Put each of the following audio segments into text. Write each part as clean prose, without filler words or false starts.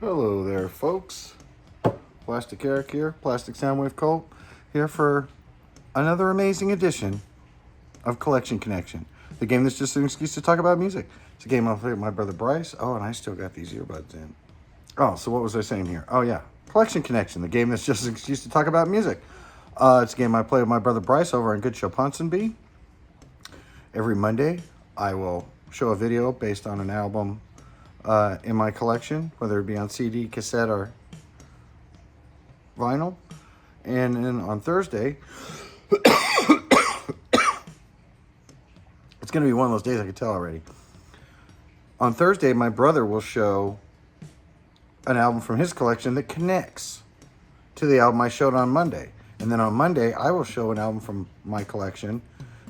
Hello there, folks. Plastic Eric here, Plastic Soundwave Cult, here for another amazing edition of Collection Connection, the game that's just an excuse to talk about music. It's a game I play with my brother Bryce. Oh, and I still got these earbuds in. Oh, so what was I saying here? Oh, yeah. Collection Connection, the game that's just an excuse to talk about music. It's a game I play with my brother Bryce over on Good Show Ponsonby. Every Monday, I will show a video based on an album in my collection, whether it be on CD, cassette, or vinyl. And then on Thursday, it's going to be one of those days, I can tell already. On Thursday, my brother will show an album from his collection that connects to the album I showed on Monday. And then on Monday, I will show an album from my collection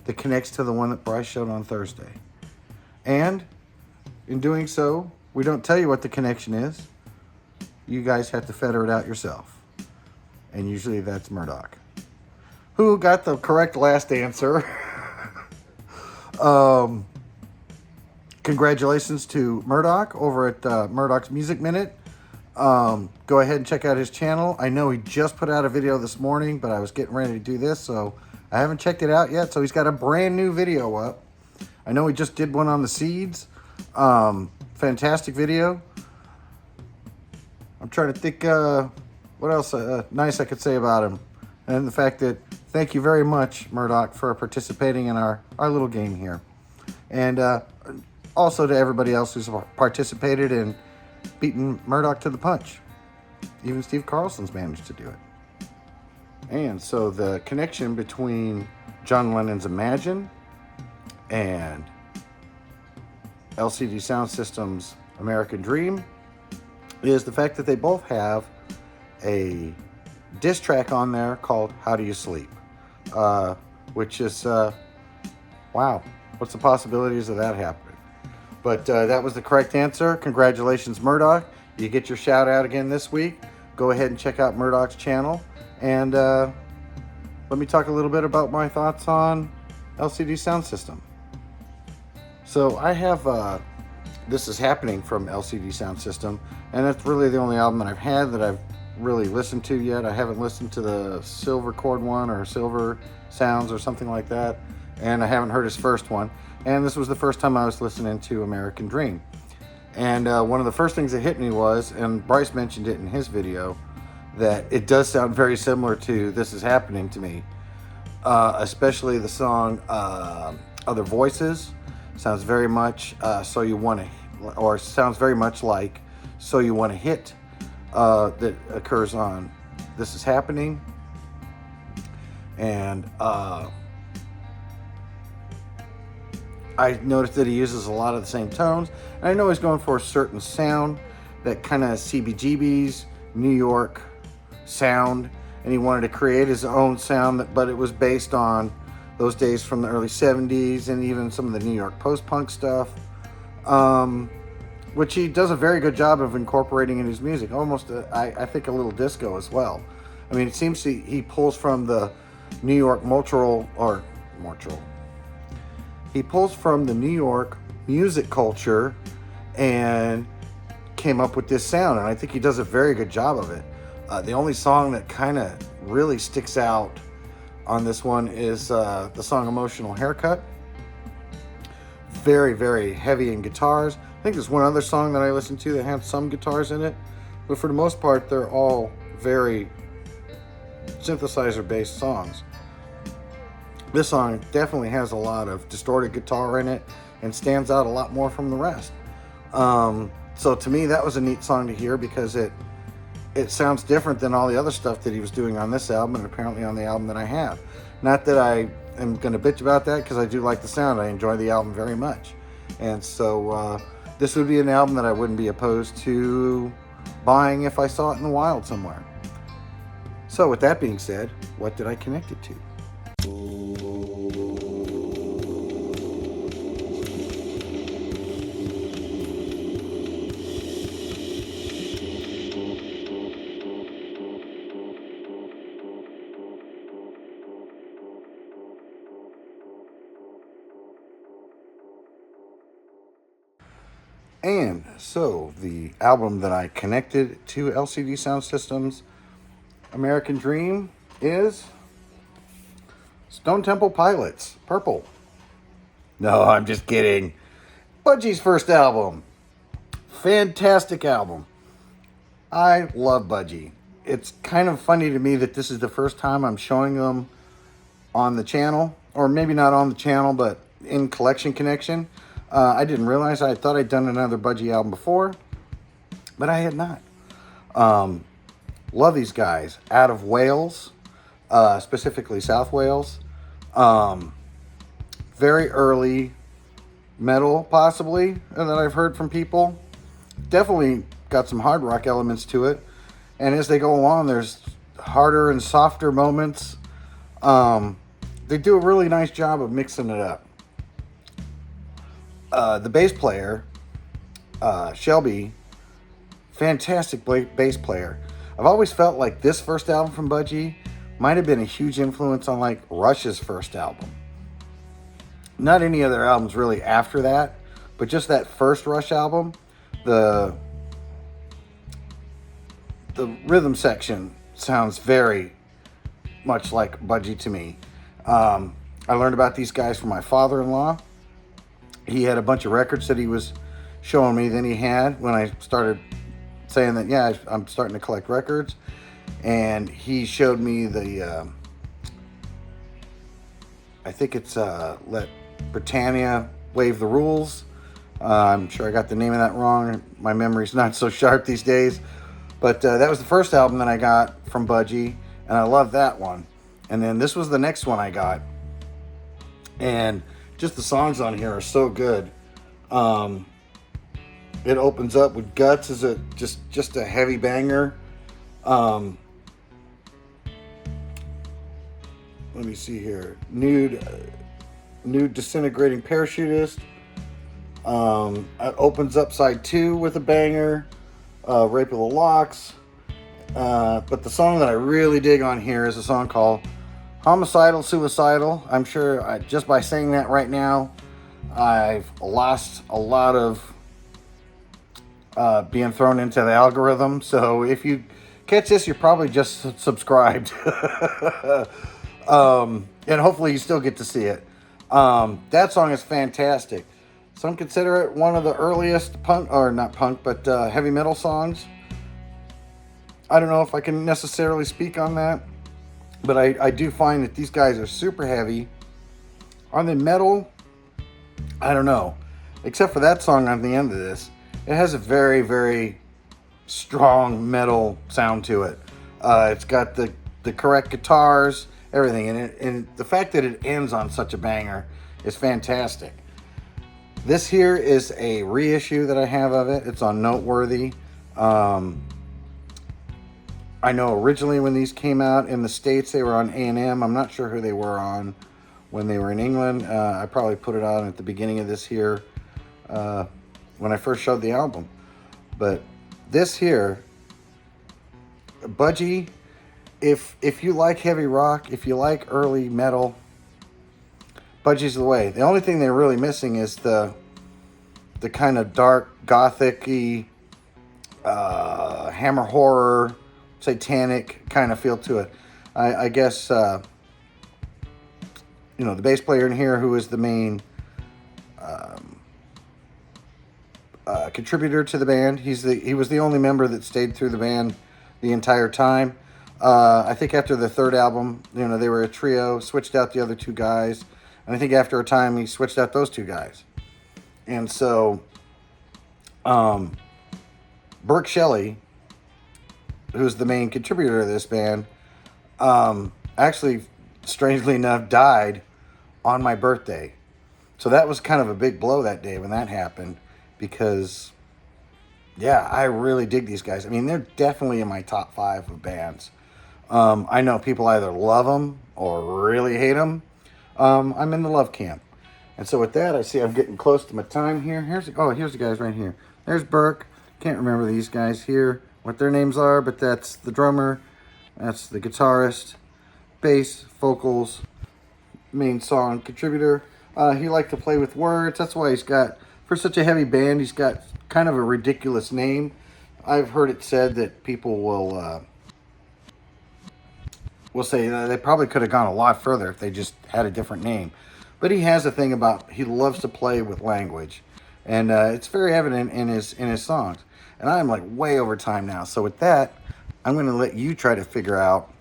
that connects to the one that Bryce showed on Thursday. And in doing so, we don't tell you what the connection is. You guys have to figure it out yourself. And usually that's Murdock, who got the correct last answer. Congratulations to Murdock over at Murdock's Music Minute. Go ahead and check out his channel. I know he just put out a video this morning, but I was getting ready to do this, so I haven't checked it out yet. So he's got a brand new video up. I know he just did one on the seeds. Fantastic video. I'm trying to think what else nice I could say about him. And the fact that thank you very much, Murdock, for participating in our little game here. And also to everybody else who's participated in beating Murdock to the punch. Even Steve Carlson's managed to do it. And so the connection between John Lennon's Imagine and LCD Sound System's American Dream is the fact that they both have a diss track on there called How Do You Sleep? Which is, wow, what's the possibilities of that happening? But that was the correct answer. Congratulations, Murdock. You get your shout out again this week. Go ahead and check out Murdock's channel. And let me talk a little bit about my thoughts on LCD Sound System. So I have This Is Happening from LCD Sound System, and that's really the only album that I've had that I've really listened to yet. I haven't listened to the Silver Chord one or Silver Sounds or something like that, and I haven't heard his first one. And this was the first time I was listening to American Dream. And one of the first things that hit me was, and Bryce mentioned it in his video, that it does sound very similar to This Is Happening to me, especially the song Other Voices. Sounds very much sounds very much like So You Want to Hit that occurs on This Is Happening. And I noticed that he uses a lot of the same tones. And I know he's going for a certain sound, that kind of CBGB's New York sound. And he wanted to create his own sound, but it was based on those days from the early 70s and even some of the New York post-punk stuff, which he does a very good job of incorporating in his music. Almost, I think, a little disco as well. I mean, it seems he pulls from the New York He pulls from the New York music culture and came up with this sound, and I think he does a very good job of it. The only song that kind of really sticks out on this one is the song Emotional Haircut. Very, very heavy in guitars. I think there's one other song that I listened to that had some guitars in it, but for the most part, they're all very synthesizer-based songs. This song definitely has a lot of distorted guitar in it and stands out a lot more from the rest. So to me, that was a neat song to hear because it sounds different than all the other stuff that he was doing on this album and apparently on the album that I have. Not that I am going to bitch about that, because I do like the sound. I enjoy the album very much. And so this would be an album that I wouldn't be opposed to buying if I saw it in the wild somewhere. So with that being said, what did I connect it to? And so the album that I connected to LCD Sound Systems American Dream is Stone Temple Pilots, Purple. No, I'm just kidding. Budgie's first album. Fantastic album. I love Budgie. It's kind of funny to me that this is the first time I'm showing them on the channel, or maybe not on the channel, but in Collection Connection. I didn't realize, I thought I'd done another Budgie album before, but I had not. Love these guys. Out of Wales, specifically South Wales. Very early metal, possibly, that I've heard from people. Definitely got some hard rock elements to it. And as they go along, there's harder and softer moments. They do a really nice job of mixing it up. The bass player, Shelby, fantastic bass player. I've always felt like this first album from Budgie might have been a huge influence on like Rush's first album. Not any other albums really after that, but just that first Rush album, the rhythm section sounds very much like Budgie to me. I learned about these guys from my father-in-law. He had a bunch of records that he was showing me. Then he had, when I started saying that, yeah, I'm starting to collect records. And he showed me the, I think it's Let Britannia Waive the Rules. I'm sure I got the name of that wrong. My memory's not so sharp these days. But that was the first album that I got from Budgie, and I love that one. And then this was the next one I got. And just the songs on here are so good. It opens up with Guts as a just a heavy banger. Let me see here. Nude Disintegrating Parachutist. It opens up side 2 with a banger. Rape of the Locks. But the song that I really dig on here is a song called Homicidal Suicidal. I'm sure just by saying that right now, I've lost a lot of being thrown into the algorithm. So if you catch this, you're probably just subscribed. And hopefully you still get to see it. That song is fantastic. Some consider it one of the earliest punk, or not punk, but heavy metal songs. I don't know if I can necessarily speak on that, but I do find that these guys are super heavy. Are they metal? I don't know. Except for that song on the end of this. It has a very, very strong metal sound to it. It's got the correct guitars, everything. And the fact that it ends on such a banger is fantastic. This here is a reissue that I have of it. It's on Noteworthy. I know originally when these came out in the States, they were on A&M. I'm not sure who they were on when they were in England. I probably put it on at the beginning of this here when I first showed the album. But this here, Budgie, if you like heavy rock, if you like early metal, Budgie's the way. The only thing they're really missing is the kind of dark, gothic-y, hammer horror, satanic kind of feel to it. I guess, the bass player in here, who is the main contributor to the band, he was the only member that stayed through the band the entire time. I think after the third album, they were a trio, switched out the other 2 guys. And I think after a time, he switched out those 2 guys. And so, Burke Shelley, who's the main contributor to this band, actually, strangely enough, died on my birthday. So that was kind of a big blow that day when that happened. Because, yeah, I really dig these guys. I mean, they're definitely in my top 5 of bands. I know people either love them or really hate them. I'm in the love camp. And so with that, I see I'm getting close to my time here. Here's the guys right here. There's Burke. Can't remember these guys here, what their names are, but that's the drummer. That's the guitarist, bass, vocals, main song contributor. He liked to play with words. That's why he's got, for such a heavy band, he's got kind of a ridiculous name. I've heard it said that people will say they probably could have gone a lot further if they just had a different name. But he has a thing about he loves to play with language, and it's very evident in his songs. And I'm like way over time now. So with that, I'm going to let you try to figure out